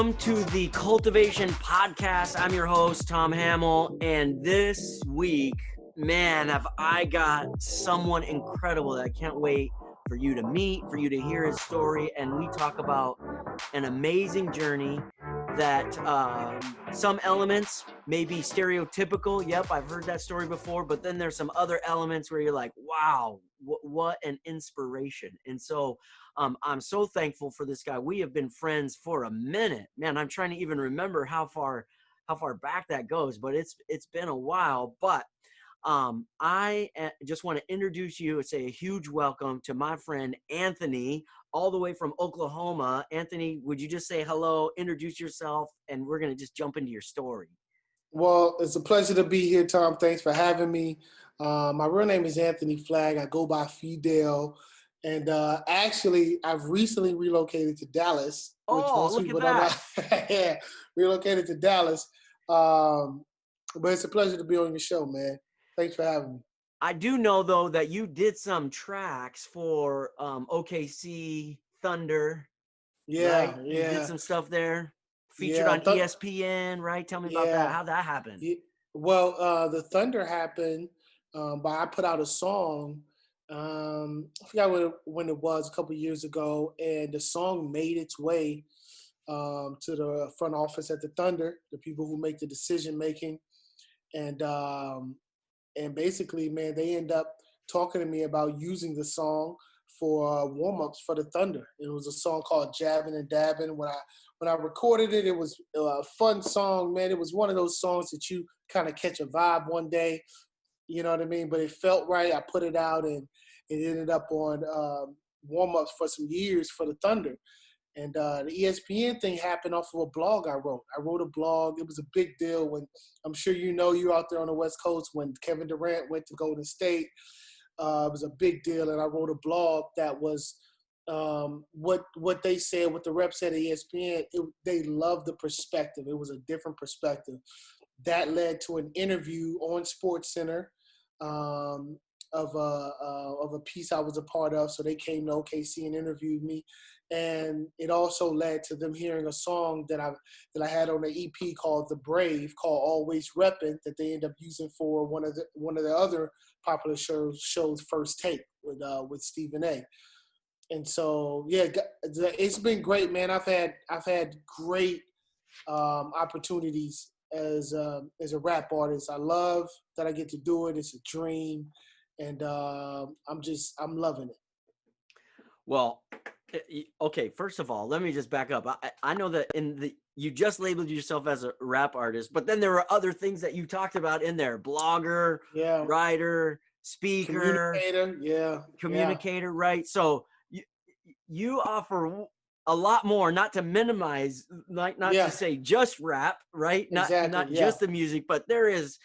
Welcome to the Cultivation Podcast. I'm your host, Tom Hamill, and this week, man, have I got someone incredible that I can't wait for you to meet, for you to hear his story, and we talk about an amazing journey that some elements may be stereotypical. Yep, I've heard that story before, but then there's some other elements where you're like, wow, what an inspiration. And so I'm so thankful for this guy. We have been friends for a minute, man. I'm trying to even remember how far back that goes, but it's been a while. But I just want to introduce you and say a huge welcome to my friend Anthony, all the way from Oklahoma. Anthony, would you just say hello, introduce yourself, and we're going to just jump into your story. Well, it's a pleasure to be here, Tom. Thanks for having me. My real name is Anthony Flagg. I go by Fidel. And actually, I've recently relocated to Dallas, which most Look people at don't know. that. Yeah, relocated to Dallas. But it's a pleasure to be on your show, man. Thanks for having me. I do know, though, that you did some tracks for OKC Thunder, right? Yeah, You did yeah, some stuff there, featured yeah. on ESPN, right? Tell me about that. Yeah. How'd that happen? Well, the Thunder happened, but I put out a song. I forgot when it was a couple years ago, and the song made its way to the front office at the Thunder, the people who make the decision making, and basically, man, they end up talking to me about using the song for warm ups for the Thunder. It was a song called "Jabbing and Dabbing." When I recorded it, it was a fun song, man. It was one of those songs that you kind of catch a vibe one day, you know what I mean? But it felt right. I put it out, and it ended up on warm ups for some years for the Thunder. And the ESPN thing happened off of a blog I wrote. I wrote a blog. It was a big deal when, I'm sure you know, you're out there on the West Coast, when Kevin Durant went to Golden State. It was a big deal. And I wrote a blog that was what they said, what the rep said at ESPN. They loved the perspective. It was a different perspective. That led to an interview on SportsCenter of a piece I was a part of. So they came to OKC and interviewed me, and it also led to them hearing a song that I had on the EP called "The Brave," called "Always Reppin'," that they ended up using for one of the other popular shows, First Take with Stephen A. And so yeah, it's been great, man. I've had great opportunities as a rap artist. I love that I get to do it. It's a dream, and I'm loving it. Well, okay, first of all, let me just back up. I know that you just labeled yourself as a rap artist, but then there were other things that you talked about in there: blogger, Yeah, writer, speaker, communicator, right? So you offer a lot more, not to minimize, not to say just rap, right? exactly, Not just the music, but there is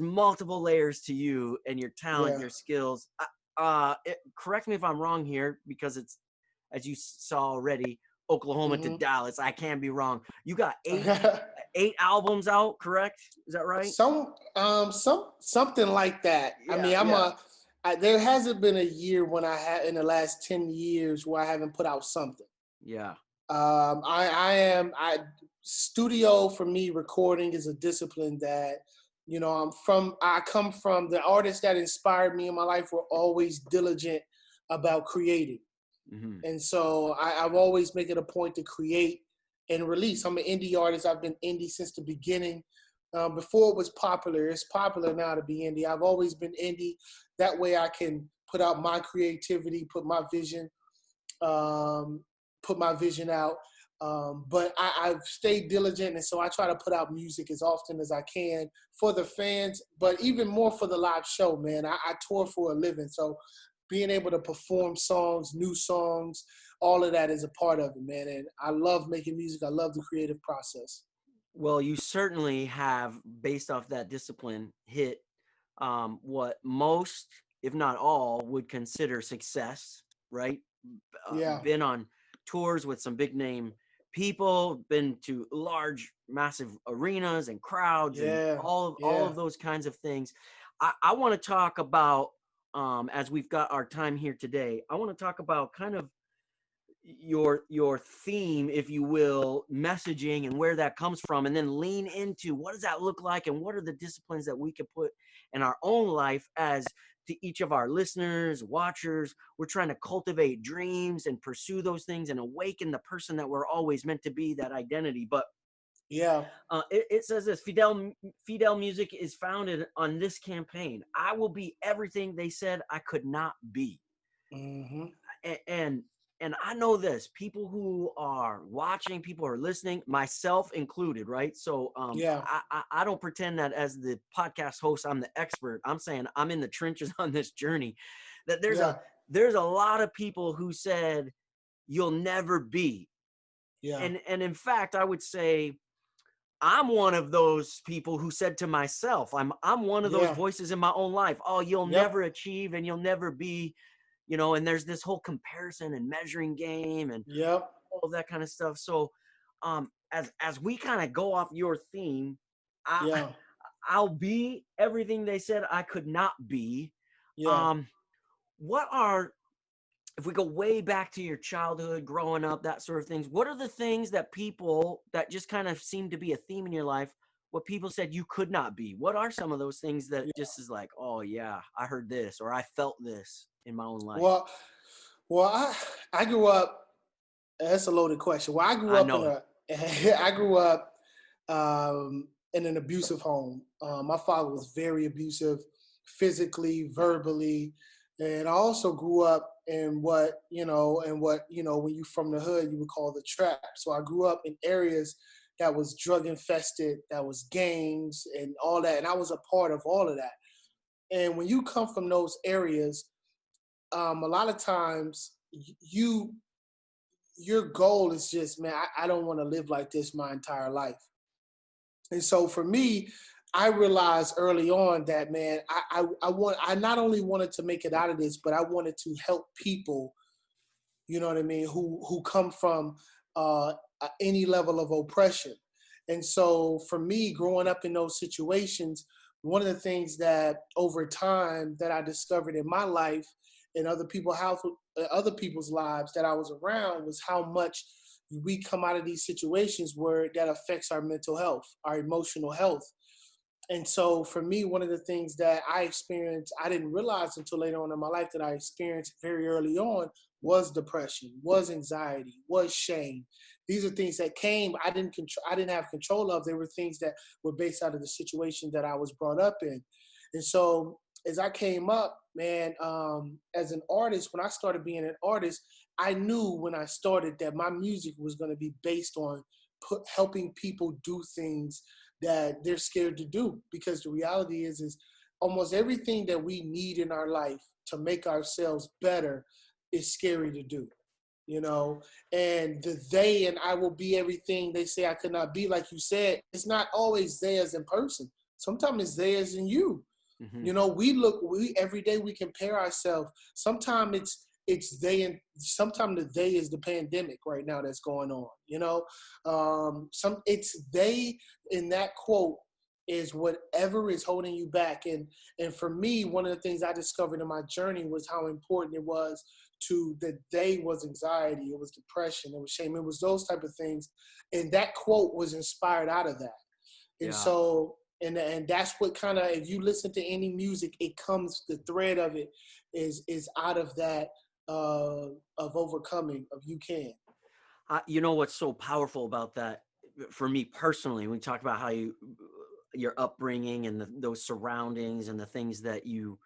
multiple layers to you and your talent, your skills. Correct me if I'm wrong here, because it's, as you saw already, Oklahoma to Dallas. I can't be wrong. You got eight albums out, correct? Is that right? Something like that. Yeah, I mean, there hasn't been a year when I had in the last 10 years where I haven't put out something. Yeah. Studio for me, recording is a discipline that, I come from. The artists that inspired me in my life were always diligent about creating. Mm-hmm. And so I've always made it a point to create and release. I'm an indie artist. I've been indie since the beginning. Before it was popular. It's popular now to be indie. I've always been indie. That way I can put out my creativity, put my vision out. But I've stayed diligent, and so I try to put out music as often as I can for the fans, but even more for the live show, man. I tour for a living, so being able to perform songs, new songs, all of that is a part of it, man. And I love making music. I love the creative process. Well, you certainly have, based off that discipline, hit what most, if not all, would consider success, right? Yeah. Been on tours with some big name people, been to large, massive arenas and crowds, and all of those kinds of things. I want to talk about, as we've got our time here today, I want to talk about kind of your theme, if you will, messaging and where that comes from, and then lean into what does that look like and what are the disciplines that we can put in our own life as to each of our listeners, watchers. We're trying to cultivate dreams and pursue those things and awaken the person that we're always meant to be, that identity. But Yeah. it says this: Fidel Music is founded on this campaign. I will be everything they said I could not be. Mm-hmm. And and I know this, people who are watching, people who are listening, myself included, right? So Yeah. I don't pretend that as the podcast host I'm the expert. I'm saying I'm in the trenches on this journey. That Yeah. there's a lot of people who said you'll never be, Yeah. and in fact I would say I'm one of those people who said to myself, I'm one of those Yeah. voices in my own life. Oh, you'll Yep. never achieve and you'll never be, and there's this whole comparison and measuring game and Yep. all of that kind of stuff. So as we kind of go off your theme, I Yeah. I'll be everything they said I could not be. Yeah. Um what are If we go way back to your childhood, growing up, that sort of things, what are the things that people that just kind of seem to be a theme in your life, what people said you could not be? What are some of those things that Yeah. just is like, oh yeah, I heard this or I felt this in my own life? Well, I grew up. That's a loaded question. Well, I grew I up in know. a I grew up in an abusive home. My father was very abusive, physically, verbally, and I also grew up in what when you from the hood you would call the trap. So I grew up in areas that was drug infested, that was gangs and all that, and I was a part of all of that. And when you come from those areas, a lot of times you your goal is just, man, I don't want to live like this my entire life. And so for me, I realized early on that, man, I not only wanted to make it out of this, but I wanted to help people, you know what I mean, who come from any level of oppression. And so for me, growing up in those situations, one of the things that over time that I discovered in my life and other people's lives that I was around was how much we come out of these situations where that affects our mental health, our emotional health. And so for me, one of the things that I experienced, I didn't realize until later on in my life that I experienced very early on was depression, was anxiety, was shame. These are things that came, I didn't have control of. They were things that were based out of the situation that I was brought up in. And so as I came up, man, as an artist, when I started being an artist, I knew when I started that my music was going to be based on helping people do things that they're scared to do, because the reality is almost everything that we need in our life to make ourselves better is scary to do, you know. And the they and I will be everything they say I could not be, like you said, it's not always theirs in person. Sometimes it's theirs in you. Hmm. You know, we every day we compare ourselves. Sometimes it's they, and sometimes the they is the pandemic right now that's going on. You know, it's they in that quote is whatever is holding you back. And for me, one of the things I discovered in my journey was how important it was to the they was anxiety, it was depression, it was shame, it was those type of things, and that quote was inspired out of that. And Yeah. so, and that's what kind of, if you listen to any music, it comes, the thread of it is out of that of overcoming, of you can. You know what's so powerful about that for me personally, when we talk about how your upbringing and those surroundings and the things that you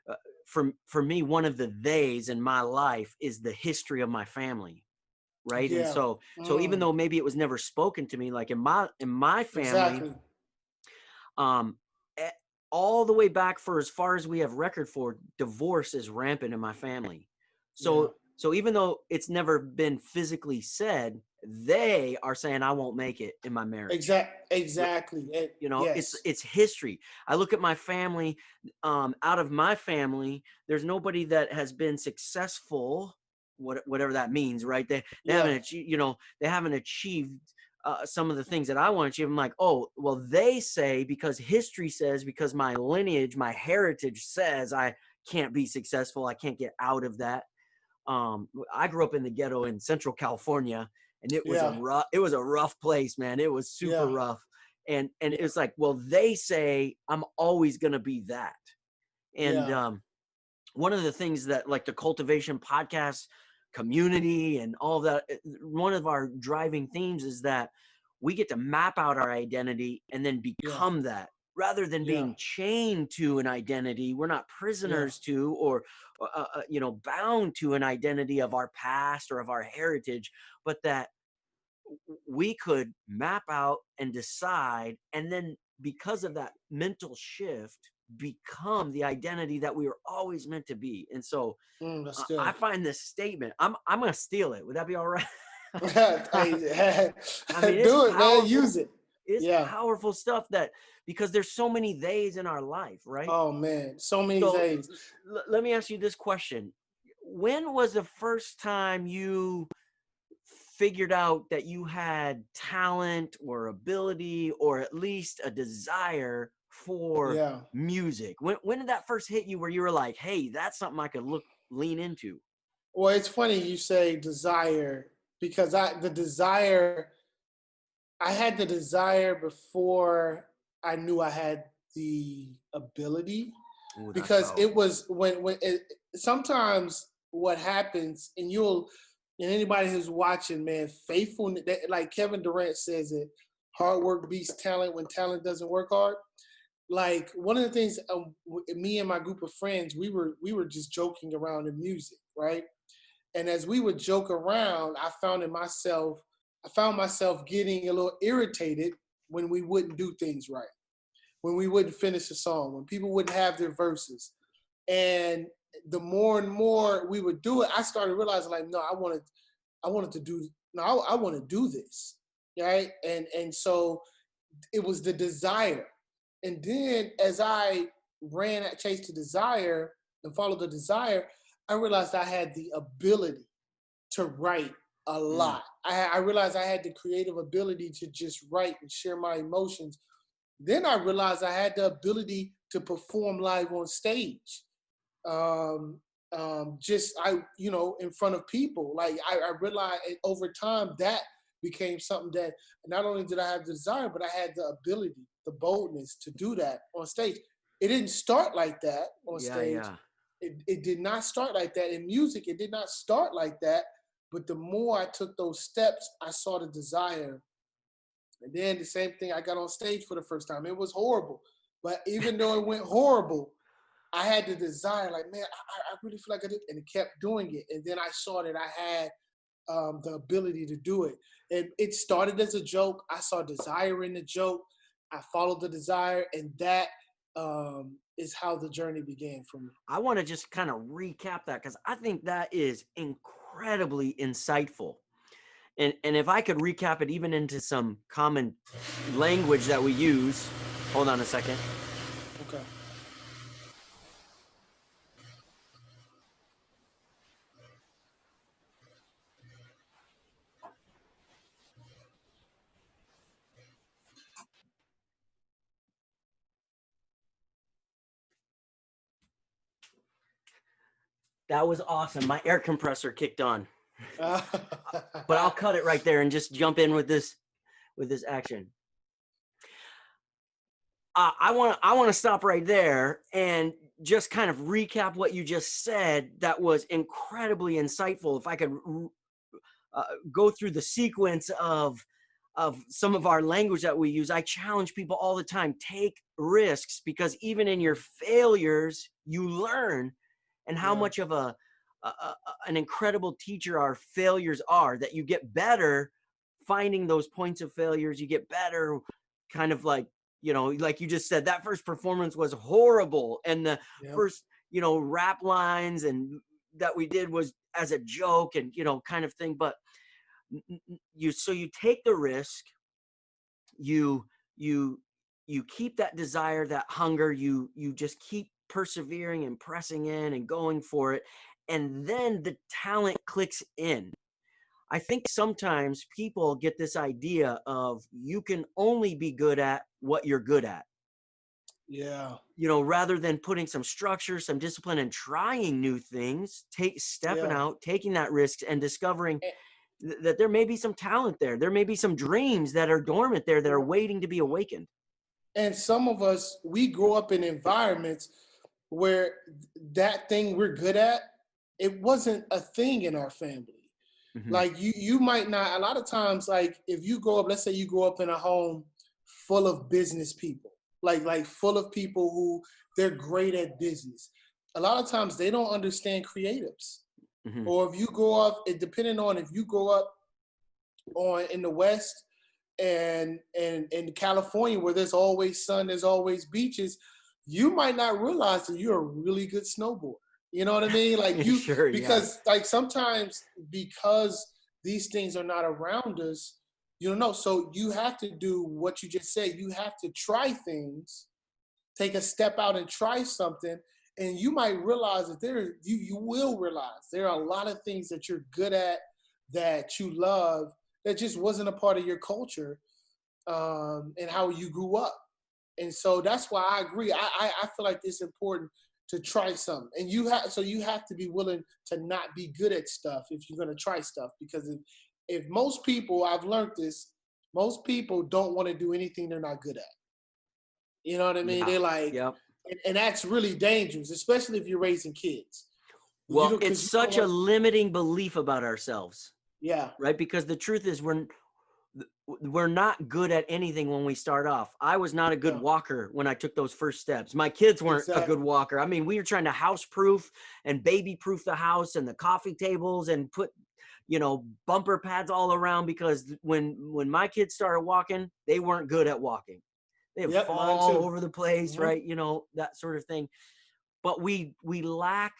uh, for me, one of the theys in my life is the history of my family, right? And Yeah. so even Mm, though maybe it was never spoken to me, like in my family, exactly. um eh, all the way back, for as far as we have record for, divorce is rampant in my family. Yeah. So even though it's never been physically said, they are saying I won't make it in my marriage. Exactly. It's Yes. it's history. I look at my family. Out of my family, there's nobody that has been successful, whatever that means, right? They haven't Yeah. achieved, they haven't achieved some of the things that I want to achieve. I'm like, oh well, they say, because history says, because my lineage, my heritage says I can't be successful, I can't get out of that. I grew up in the ghetto in Central California, and Yeah. it was a rough place, man. It was super Yeah. rough. And Yeah. it's like, well, they say I'm always going to be that. And Yeah. one of the things that, like, the Cultivation Podcast community and all that, one of our driving themes is that we get to map out our identity and then Yeah. become that, rather than Yeah. being chained to an identity. We're not Yeah. prisoners to, or bound to an identity of our past or of our heritage, but that we could map out and decide, and then because of that mental shift, become the identity that we were always meant to be. And so That's I good. find this statement, I'm gonna steal it. Would that be all right? Hey, I mean, it's do it, man. powerful. Use it. It's Yeah. powerful stuff, that because there's so many theys in our life, right? Oh man, so many So things. let me ask you this question. When was the first time you figured out that you had talent or ability, or at least a desire for Yeah. music? When did that first hit you, where you were like, hey, that's something I could lean into? Well, it's funny you say desire because I had the desire before I knew I had the ability, Oh, that's because it powerful. was sometimes what happens, and anybody who's watching, man, faithfulness, like Kevin Durant says it, hard work beats talent when talent doesn't work hard. Like one of the things, me and my group of friends, we were just joking around in music, right? And as we would joke around, I found myself getting a little irritated when we wouldn't do things right, when we wouldn't finish a song, when people wouldn't have their verses. And the more and more we would do it, I started realizing, like, no, I wanted to do, no, I want to do this, right? And so it was the desire. And then as I chased the desire and followed the desire, I realized I had the ability to write a Mm, lot. I realized I had the creative ability to just write and share my emotions. Then I realized I had the ability to perform live on stage. Um, just in front of people. Like I realized over time that became something that not only did I have the desire, but I had the ability, the boldness to do that on stage. It didn't start like that on yeah, stage. yeah. It did not start like that in music. It did not start like that. But the more I took those steps, I saw the desire. And then the same thing, I got on stage for the first time. It was horrible. But even though it went horrible, I had the desire, like, man, I really feel like I did, and kept doing it. And then I saw that I had the ability to do it. And it started as a joke. I saw desire in the joke. I followed the desire, and that is how the journey began for me. I want to just kind of recap that, because I think that is incredibly insightful. And if I could recap it even into some common language that we use. Hold on a second. Okay. That was awesome. My air compressor kicked on. Uh, But I'll cut it right there and just jump in with this action. I want to stop right there and just kind of recap what you just said. That was incredibly insightful. If I could go through the sequence of some of our language that we use, I challenge people all the time: take risks, because even in your failures, you learn, and how yeah, much of an incredible teacher our failures are. That you get better finding those points of failures. You get better, kind of like, like you just said, that first performance was horrible, and the yeah, first, rap lines and that we did was as a joke, and kind of thing. But you take the risk, you you you keep that desire, that hunger, you just keep persevering and pressing in and going for it, and then the talent clicks in. I think sometimes people get this idea of, you can only be good at what you're good at. Yeah. Rather than putting some structure, some discipline, and trying new things, stepping Yeah. out, taking that risk, and discovering And, that there may be some talent there. There may be some dreams that are dormant there that are waiting to be awakened. and some of us, we grow up in environments where that thing we're good at, it wasn't a thing in our family. Mm-hmm. Like you might not, a lot of times, like if you grow up, let's say you grow up in a home full of business people, like full of people who they're great at business. A lot of times they don't understand creatives. Mm-hmm. Or if you grow up, it depending on if you grow up on in the West and in California where there's always sun, there's always beaches, you might not realize that you're a really good snowboarder. You know what I mean? Like you, Sure, yeah. because like sometimes because these things are not around us, you don't know. So you have to do what you just said. You have to try things, take a step out and try something, and you might realize that you will realize there are a lot of things that you're good at, that you love, that just wasn't a part of your culture, and how you grew up. And so that's why I agree. I feel like it's important to try something, and you have to be willing to not be good at stuff if you're going to try stuff, because if most people, I've learned this, most people don't want to do anything they're not good at. You know what I mean? Yeah. They're like, Yep. and that's really dangerous, especially if you're raising kids. You Well, know, it's because you don't such a want. limiting belief about ourselves, Yeah, right? Because the truth is we're not good at anything when we start off. I was not a good yeah, walker when I took those first steps. My kids weren't a good exactly. walker. I mean, we were trying to house proof and baby proof the house and the coffee tables and put, bumper pads all around, because when my kids started walking, they weren't good at walking. They'd Yep, mine fall too. over the place, Hmm. right? That sort of thing. But we lack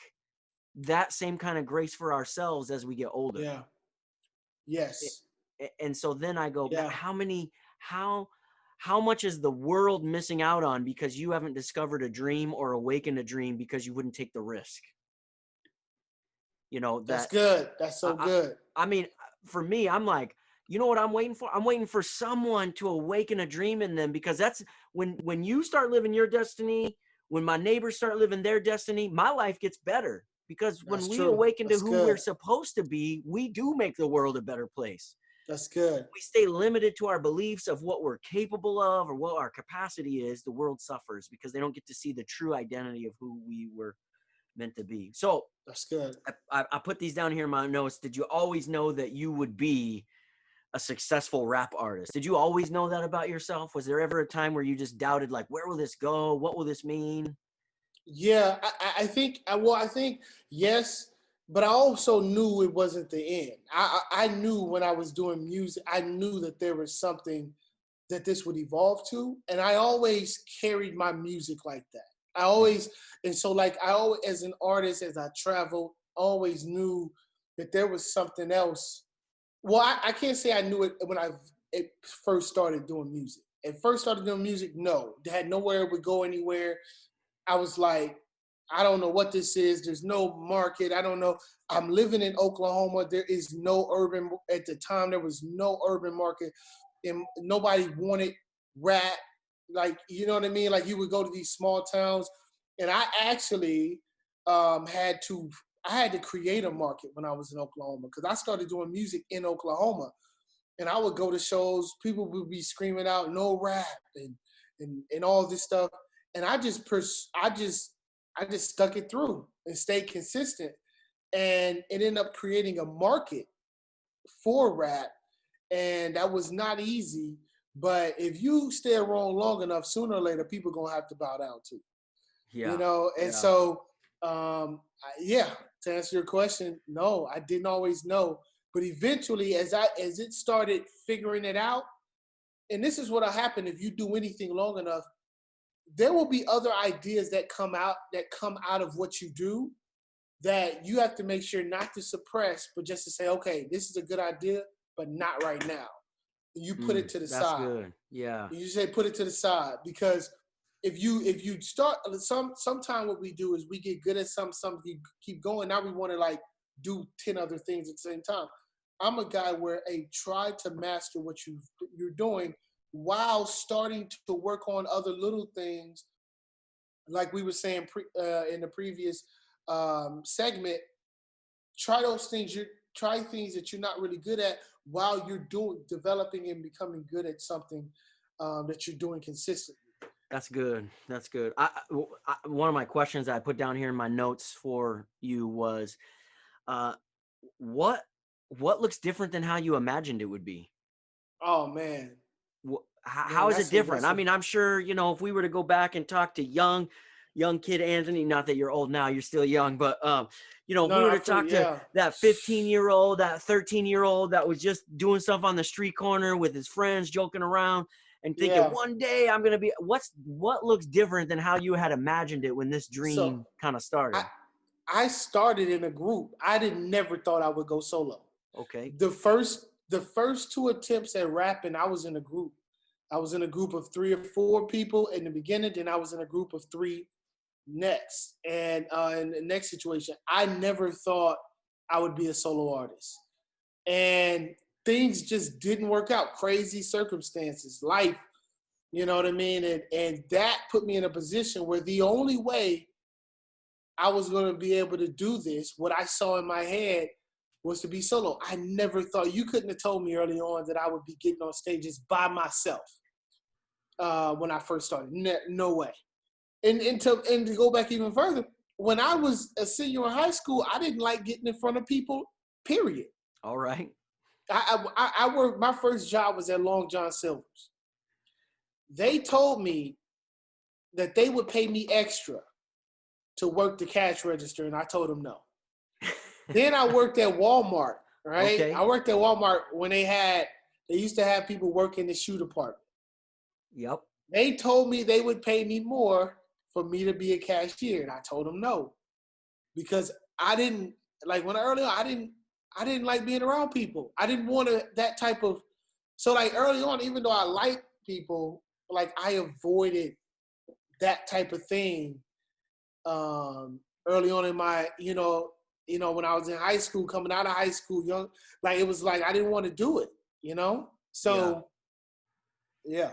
that same kind of grace for ourselves as we get older. Yeah. Yes. And so then I go, Yeah. how much is the world missing out on because you haven't discovered a dream or awakened a dream because you wouldn't take the risk? That's That good. That's I, so I, good. I mean, for me, I'm like, you know what I'm waiting for? I'm waiting for someone to awaken a dream in them, because that's when you start living your destiny, when my neighbors start living their destiny, my life gets better, because when That's we true. awaken to That's who we're good. supposed to be, we do make the world a better place. That's good. We stay limited to our beliefs of what we're capable of or what our capacity is, the world suffers because they don't get to see the true identity of who we were meant to be. So That's good. I put these down here in my notes. Did you always know that you would be a successful rap artist? Did you always know that about yourself? Was there ever a time where you just doubted, like, where will this go? What will this mean? Yeah, I think. Well, I think yes, but I also knew it wasn't the end. I knew when I was doing music, I knew that there was something that this would evolve to, and I always carried my music like that. I always, and so like I always, as an artist, as I traveled, always knew that there was something else. Well, I can't say I knew it when it first started doing music. At first started doing music, no, they had nowhere it would go anywhere. I was like, I don't know what this is. There's no market. I don't know. I'm living in Oklahoma. There is no urban, at the time, there was no urban market, and nobody wanted rap. Like, you know what I mean? Like, you would go to these small towns, and I actually had to. I had to create a market when I was in Oklahoma, because I started doing music in Oklahoma, and I would go to shows. People would be screaming out "no rap" and all this stuff, and I just stuck it through and stayed consistent, and it ended up creating a market for rap, and that was not easy. But if you stay around long enough, sooner or later, people gonna have to bow down to Yeah. and Yeah. so yeah, to answer your question, no, I didn't always know, but eventually, as it started figuring it out, and this is what'll happen if you do anything long enough, there will be other ideas that come out of what you do, that you have to make sure not to suppress, but just to say, okay, this is a good idea, but not right now. And you put it to the That's side. good. Yeah. You say put it to the side, because if you start sometime what we do is we get good at something, keep going. Now we want to like do 10 other things at the same time. I'm a guy where try to master what you're doing while starting to work on other little things like we were saying in the previous segment, try those things. Try things that you're not really good at while you're developing and becoming good at something that you're doing consistently. That's good. That's good. One of my questions that I put down here in my notes for you was, uh, what what looks different than how you imagined it would be? Oh man, How man, is it different? that's I a mean, I'm sure, if we were to go back and talk to young kid Anthony, not that you're old now, you're still young, but if no, we no, were I to feel talk to yeah, that 15-year-old, that 13-year-old that was just doing stuff on the street corner with his friends, joking around and thinking yeah. one day I'm going to be, what looks different than how you had imagined it when this So dream kind of I started? I started in a group. I didn't never thought I would go solo. Okay. The first two attempts at rapping, I was in a group. I was in a group of 3 or 4 people in the beginning, then I was in a group of three next. And in the next situation, I never thought I would be a solo artist. And things just didn't work out. Crazy circumstances, life, you know what I mean? And that put me in a position where the only way I was going to be able to do this, what I saw in my head was to be solo. I never thought, you couldn't have told me early on that I would be getting on stages by myself when I first started. No way. And to go back even further, when I was a senior in high school, I didn't like getting in front of people, period. All right. I worked, my first job was at Long John Silver's. They told me that they would pay me extra to work the cash register, and I told them no. Then I worked at Walmart, right? Okay. I worked at Walmart when they used to have people work in the shoe department. Yep. They told me they would pay me more for me to be a cashier, and I told them no because I didn't like when early on I didn't like being around people. I didn't want that type of so like early on, even though I liked people, like I avoided that type of thing early on in my when I was in high school, coming out of high school, young, like it was like I didn't want to do it. Yeah. So yeah.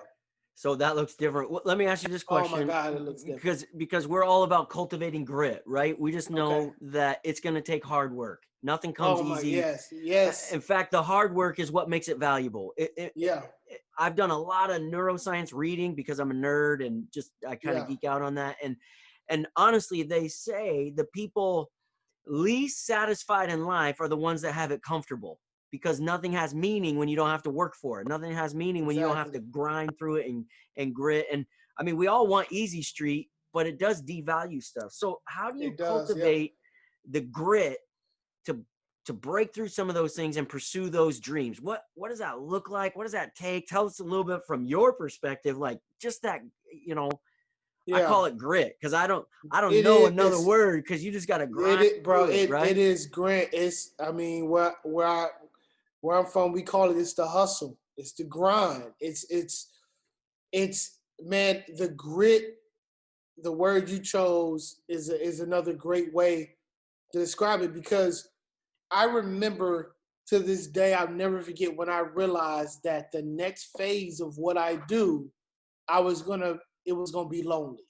So that looks different. Let me ask you this Oh my question, God, it looks different. because we're all about cultivating grit, right? We just Okay. know that it's going to take hard work. Nothing comes Oh my easy. yes, yes, In fact, the hard work is what makes it valuable. yeah, I've done a lot of neuroscience reading because I'm a nerd and just I kind of yeah. geek out on that. And honestly, they say the people least satisfied in life are the ones that have it comfortable, because nothing has meaning when you don't have to work for it. Nothing has meaning when you don't have Exactly. to grind through it and grit. And I mean, we all want easy street, but it does devalue stuff. So how do you It does. Yep. cultivate the grit to break through some of those things and pursue those dreams? What does that look like? What does that take? Tell us a little bit from your perspective, like just that, you know, I Yeah. call it grit because I don't It know is. another word, because you just got to It grind is, bro. through it, It right? is Grant. It's. I mean, where I'm from, we call it. It's the hustle. It's the grind. It's man. The grit. The word you chose is another great way to describe it, because I remember to this day, I'll never forget when I realized that the next phase of what I do, it was gonna be lonely.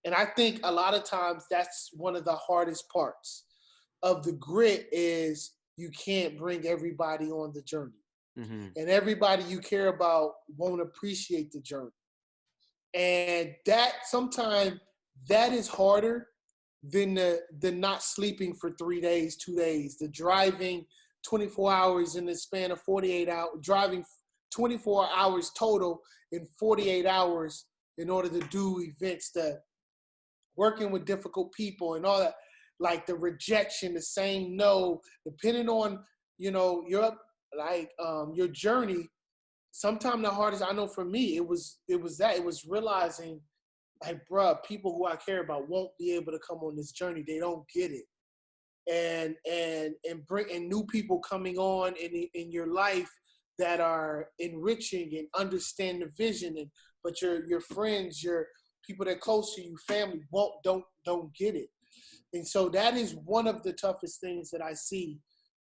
And I think a lot of times that's one of the hardest parts of the grit is you can't bring everybody on the journey. Mm-hmm. And everybody you care about won't appreciate the journey. And that sometimes that is harder than the not sleeping for 3 days, 2 days, the driving 24 hours in the span of 48 hours, driving 24 hours total in 48 hours in order to do events, that working with difficult people and all that, like the rejection, the saying no, depending on, your your journey. Sometimes the hardest, I know for me, it was realizing, like, bruh, people who I care about won't be able to come on this journey. They don't get it. And bring new people coming on in your life that are enriching and understand the vision, but your friends, your people that are close to you, family, don't get it. And so that is one of the toughest things that I see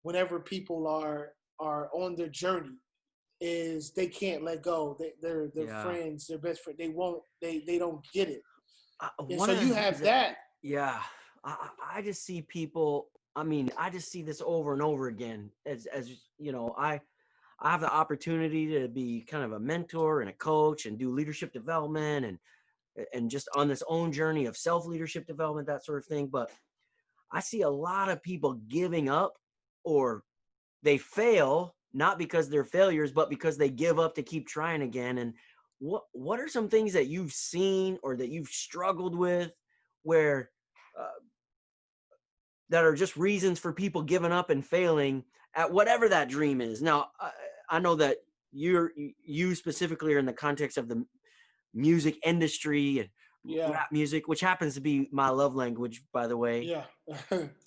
whenever people are on their journey, is they can't let go. Their Yeah. friends, their best friend, they won't, they don't get it. And one so of the you things have that, that. yeah, I just see people. I mean, I just see this over and over again. As you know, I have the opportunity to be kind of a mentor and a coach and do leadership development and just on this own journey of self leadership development, that sort of thing. But I see a lot of people giving up, or they fail not because they're failures, but because they give up to keep trying again. And what are some things that you've seen or that you've struggled with where uh, that are just reasons for people giving up and failing at whatever that dream is? Now, I know that you specifically are in the context of the music industry and Yeah. rap music, which happens to be my love language, by the way. Yeah.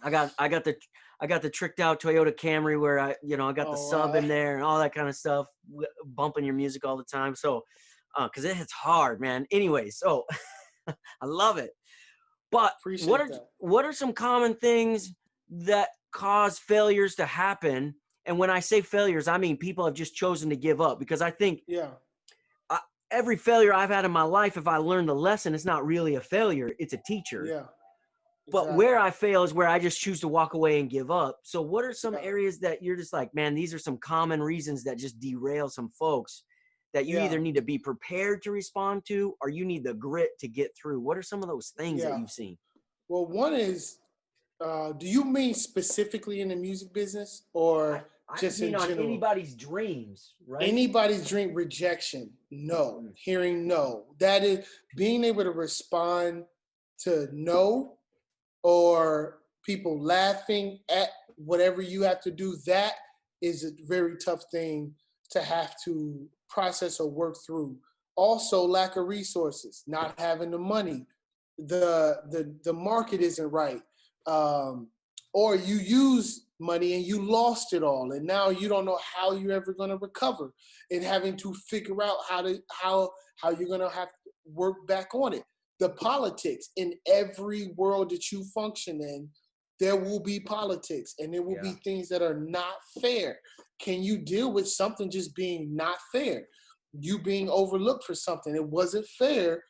I got the tricked out Toyota Camry where I got the Oh, sub in there and all that kind of stuff, bumping your music all the time. So, because it hits hard, man. Anyway, so I love it. But appreciate that. what are some common things that cause failures to happen? And when I say failures, I mean people have just chosen to give up, because I think Yeah. uh, every failure I've had in my life, if I learned the lesson, it's not really a failure; it's a teacher. Yeah. But where Exactly. I fail is where I just choose to walk away and give up. So what are some Yeah. areas that you're just like, man, these are some common reasons that just derail some folks that you Yeah. either need to be prepared to respond to or you need the grit to get through? What are some of those things that Yeah. you've seen? Well, one is, do you mean specifically in the music business I, or I just just mean in on general? anybody's dreams, right? Anybody's dream rejection, no. Mm, Hearing no. That is being able to respond to no or people laughing at whatever you have to do. That is a very tough thing to have to process or work through. Also, lack of resources, not having the money, the market isn't right, um, or you use money and you lost it all, and now you don't know how you're ever going to recover, and having to figure out how you're going to have to work back on it. The politics in every world that you function in, there will be politics and there will yeah. be things that are not fair. Can you deal with something just being not fair? You being overlooked for something, it wasn't fair.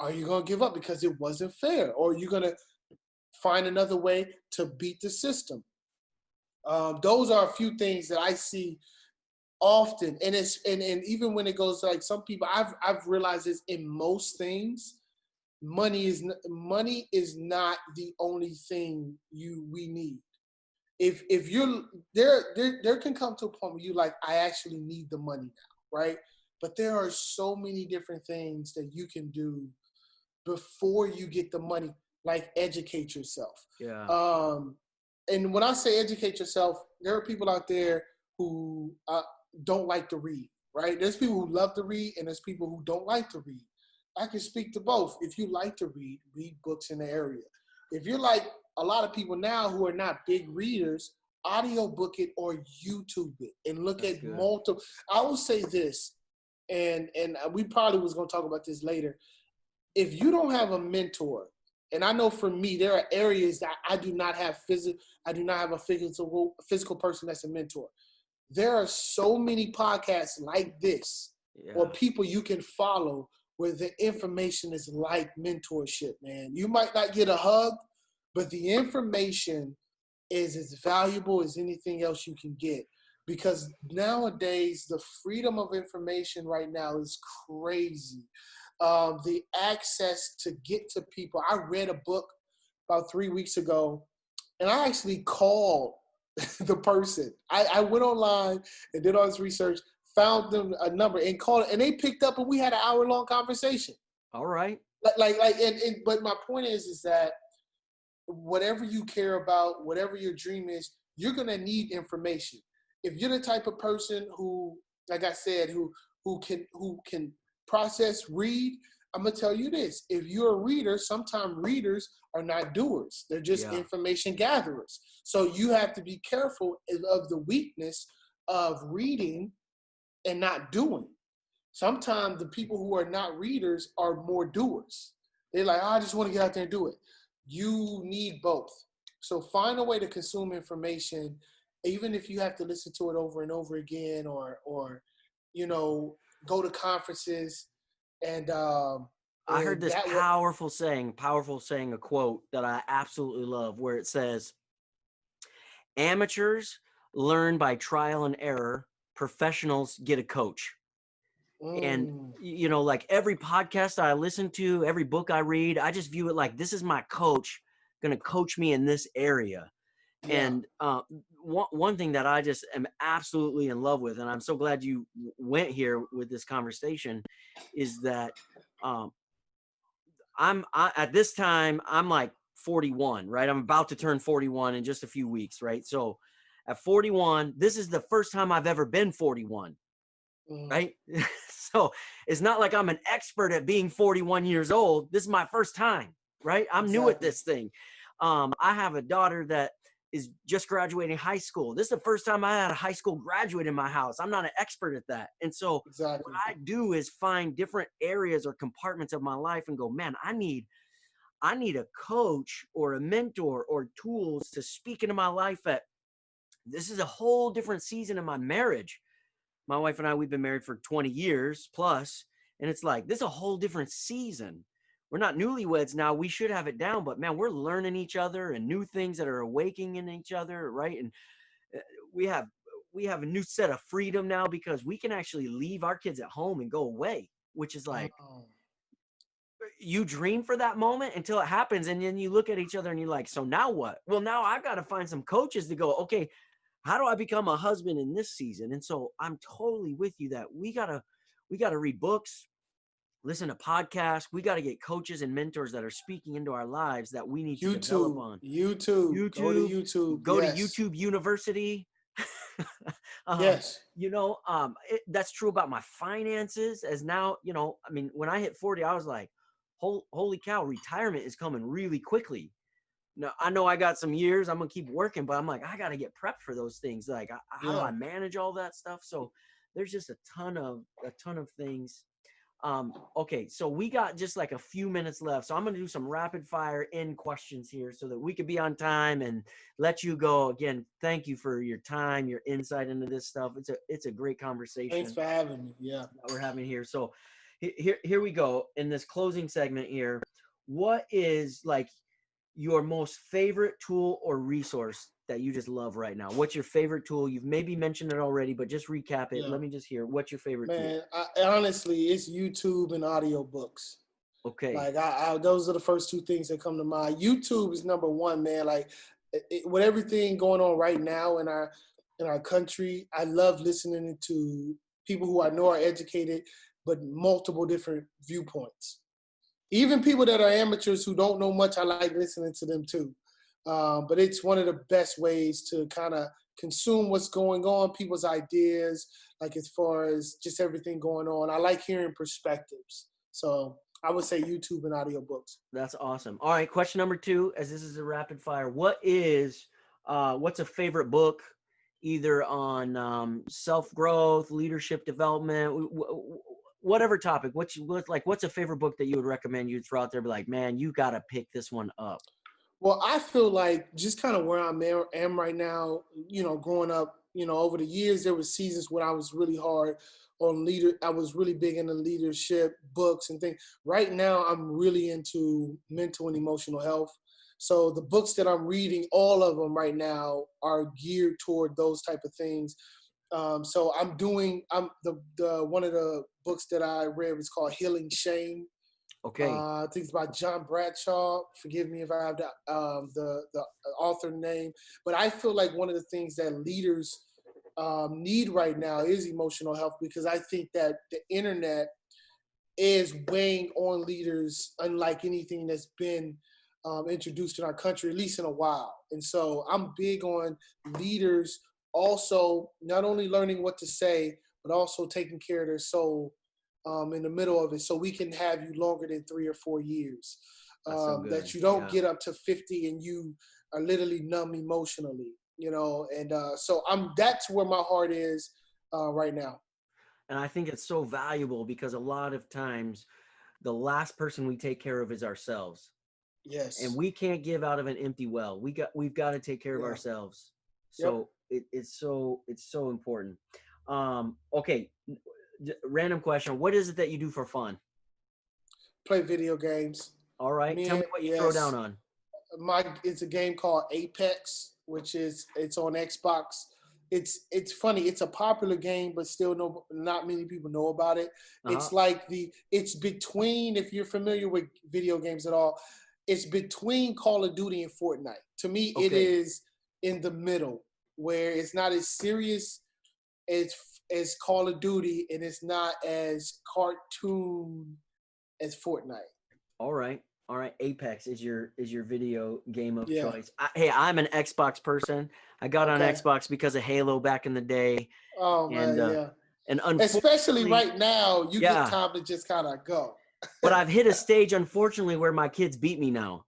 Are you going to give up because it wasn't fair? Or are you going to find another way to beat the system? Those are a few things that I see often. And even when it goes to like some people, I've realized this in most things. Money is not the only thing we need. If you're there can come to a point where you like, I actually need the money now, right? But there are so many different things that you can do before you get the money, like educate yourself. Yeah. Um, and when I say educate yourself, there are people out there who don't like to read, right? There's people who love to read, and there's people who don't like to read. I can speak to both. If you like to read books in the area. If you're like a lot of people now who are not big readers, audio book it or YouTube it and look That's at good. multiple. I will say this, and we probably was going to talk about this later. If you don't have a mentor, and I know for me, there are areas that I do not have I do not have a physical person that's a mentor. There are so many podcasts like this or Yeah. people you can follow where the information is like mentorship, man. You might not get a hug, but the information is as valuable as anything else you can get. Because nowadays, the freedom of information right now is crazy. The access to get to people. I read a book about 3 weeks ago, and I actually called the person. I went online and did all this research, found them a number, and called, and they picked up, and we had an hour-long conversation. All right. But my point is that whatever you care about, whatever your dream is, you're gonna need information. If you're the type of person who, like I said, who can process, read, I'm gonna tell you this. If you're a reader, sometimes readers are not doers. They're just Yeah. information gatherers. So you have to be careful of the weakness of reading and not doing. Sometimes the people who are not readers are more doers. They're like, oh, I just want to get out there and do it. You need both. So find a way to consume information, even if you have to listen to it over and over again, or you know, go to conferences and I heard And this that was powerful saying, a quote that I absolutely love, where it says, amateurs learn by trial and error, professionals get a coach. And, mm, like every podcast I listen to, every book I read, I just view it like this is my coach going to coach me in this area. yeah. And one thing that I just am absolutely in love with, and I'm so glad you went here with this conversation, is that um, at this time, I'm like 41, right? I'm about to turn 41 in just a few weeks, right? So at 41, this is the first time I've ever been 41, Mm, right? So it's not like I'm an expert at being 41 years old. This is my first time, right? I'm new at exactly. this thing. I have a daughter that is just graduating high school. This is the first time I had a high school graduate in my house. I'm not an expert at that. And so what Exactly. I do is find different areas or compartments of my life and go, man, I need a coach or a mentor or tools to speak into my life at this is a whole different season in my marriage. My wife and I, we've been married for 20 years plus, and it's like this is a whole different season. We're not newlyweds now. We should have it down, but man, we're learning each other and new things that are awakening in each other, right? And uh, we have we have a new set of freedom now because we can actually leave our kids at home and go away, which is like Mm, you dream for that moment until it happens, and then you look at each other and you're like, so now what? Well, now I've got to find some coaches to go, okay, how do I become a husband in this season? And so I'm totally with you that we gotta read books, listen to podcasts. We got to get coaches and mentors that are speaking into our lives that we need to develop YouTube, on YouTube, go to YouTube. YouTube. Go to Yes, YouTube University. um, yes. that's true about my finances. As now, I mean, when I hit 40, I was like, holy cow, retirement is coming really quickly. Now, I know I got some years. I'm gonna keep working, but I'm like, I gotta get prepped for those things. Like, how do Yeah. I manage all that stuff? So there's just a ton of things. Okay, so we got just like a few minutes left. So I'm gonna do some rapid fire in questions here so that we could be on time and let you go. Again, thank you for your time, your insight into this stuff. It's a great Thanks conversation for having me. Yeah. that we're having here. So here we go in this closing segment here. What is like your most favorite tool or resource that you just love right now? What's your favorite tool? You've maybe mentioned it already, but just recap it. Yeah. Let me just hear what's your favorite tool. Man, honestly, it's YouTube and audiobooks. Okay. Like those are the first two things that come to mind. YouTube is number one, man. Like with everything going on right now in our country, I love listening to people who I know are educated, but multiple different viewpoints. Even people that are amateurs who don't know much, I like listening to them too. But it's one of the best ways to kind of consume what's going on, people's ideas, like as far as just everything going on. I like hearing perspectives. So I would say YouTube and audiobooks. That's awesome. All right, question number 2, as this is a rapid fire. What's a favorite book, either on self growth, leadership development, whatever topic? What's a favorite book that you would recommend you throw out there? Be like, man, you got to pick this one up. Well, I feel like just kind of where am right now, growing up, over the years, there were seasons when I was really hard on leader. I was really big into leadership books and things. Right now, I'm really into mental and emotional health. So the books that I'm reading, all of them right now are geared toward those type of things. So I'm the one of the books that I read was called Healing Shame. Okay. I think it's by John Bradshaw. Forgive me if I have the author name, but I feel like one of the things that leaders need right now is emotional health, because I think that the internet is weighing on leaders unlike anything that's been introduced in our country, at least in a while. And so I'm big on leaders also not only learning what to say, but also taking care of their soul in the middle of it, so we can have you longer than 3 or 4 years. That's so That good. you don't Yeah. get up to 50 and you are literally numb emotionally, And so that's where my heart is right now. And I think it's so valuable because a lot of times the last person we take care of is ourselves. And Yes. we can't give out of an empty well. We've got to take care of Yeah. ourselves. Yep. So it's so important. Okay, random question. What is it that you do for fun? Play video games. All right. Tell me what you throw down Yes, on. it's a game called Apex, which is it's on Xbox. It's funny. It's a popular game, but still not many people know about it. Uh-huh. It's between, if you're familiar with video games at all, it's between Call of Duty and Fortnite. To me, it Okay. is in the middle, where it's not as serious as Call of Duty, and it's not as cartoon as Fortnite. All right. All right. Apex is your video game of Yeah. choice. Hey, I'm an Xbox person. I got on Okay. Xbox because of Halo back in the day, Oh and man, yeah. Especially unfortunately, right now, you get yeah. time to just kind of go. But I've hit a stage, unfortunately, where my kids beat me now.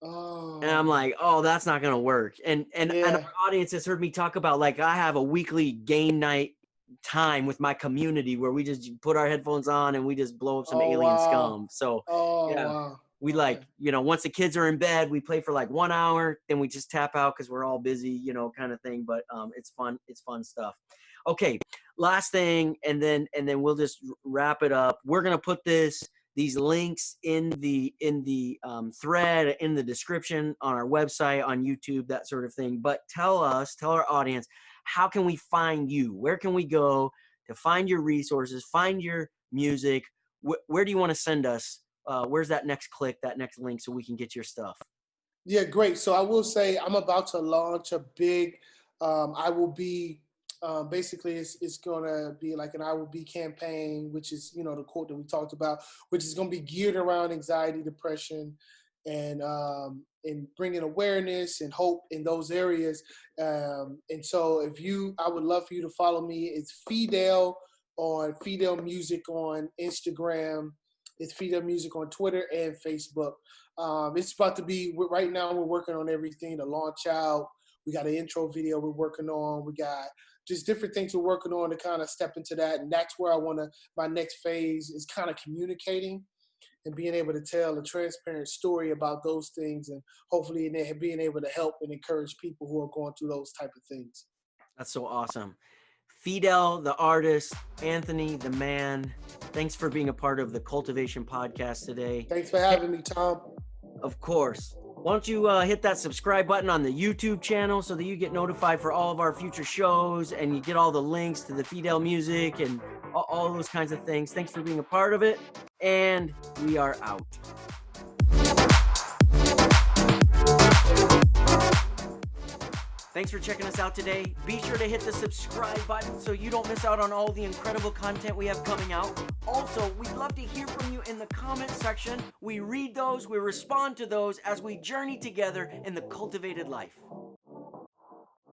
And I'm Oh, like, oh, that's not gonna work. And our yeah. audience has heard me talk about, like, I have a weekly game night time with my community where we just put our headphones on and we just blow up some Oh alien wow. scum. So Oh yeah, wow. we Okay. like, once the kids are in bed, we play for like 1 hour, then we just tap out because we're all busy, kind of thing. But it's fun. It's fun stuff. Okay, last thing, and then we'll just wrap it up. We're gonna put these links in the thread, in the description, on our website, on YouTube, that sort of thing. But tell our audience, how can we find you? Where can we go to find your resources, find your music? Where do you want to send us? Where's that next click, that next link, so we can get your stuff? Yeah, great. So I will say I'm about to launch a big. I will be basically it's going to be like an I will be campaign, which is the quote that we talked about, which is going to be geared around anxiety, depression, and bringing awareness and hope in those areas. And so I would love for you to follow me. It's Fidel Music on Instagram. It's Fidel Music on Twitter and Facebook. It's about to be, right now we're working on everything to launch out. We got an intro video we're working on. We got just different things we're working on to kind of step into that. And that's where my next phase is kind of communicating and being able to tell a transparent story about those things, and hopefully being able to help and encourage people who are going through those type of things. That's so awesome. Fidel, the artist, Anthony, the man, thanks for being a part of the Cultivation Podcast today. Thanks for having me, Tom. Of course. Why don't you hit that subscribe button on the YouTube channel so that you get notified for all of our future shows, and you get all the links to the Fidel music and all those kinds of things. Thanks for being a part of it, and we are out. Thanks for checking us out today. Be sure to hit the subscribe button so you don't miss out on all the incredible content we have coming out. Also, we'd love to hear from you in the comment section. We read those, we respond to those as we journey together in the cultivated life.